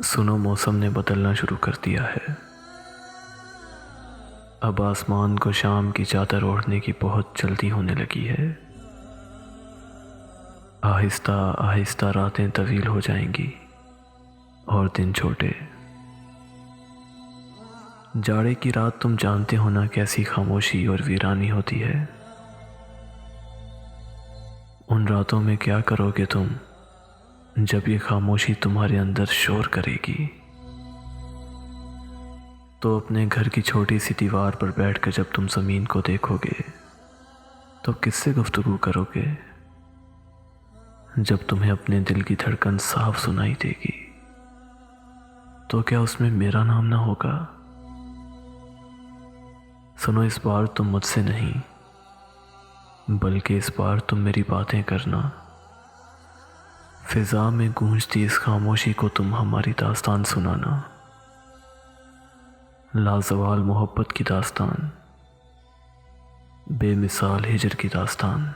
सुनो, मौसम ने बदलना शुरू कर दिया है। अब आसमान को शाम की चादर ओढ़ने की बहुत जल्दी होने लगी है। आहिस्ता आहिस्ता रातें तवील हो जाएंगी और दिन छोटे। जाड़े की रात तुम जानते हो ना कैसी खामोशी और वीरानी होती है। उन रातों में क्या करोगे तुम जब ये खामोशी तुम्हारे अंदर शोर करेगी? तो अपने घर की छोटी सी दीवार पर बैठकर जब तुम ज़मीन को देखोगे तो किससे गुफ्तगू करोगे? जब तुम्हें अपने दिल की धड़कन साफ सुनाई देगी तो क्या उसमें मेरा नाम ना होगा? सुनो, इस बार तुम मुझसे नहीं बल्कि इस बार तुम मेरी बातें करना। फिजा में गूंजती इस खामोशी को तुम हमारी दास्तान सुनाना। लाजवाल मोहब्बत की दास्तान, बेमिसाल हिजर की दास्तान।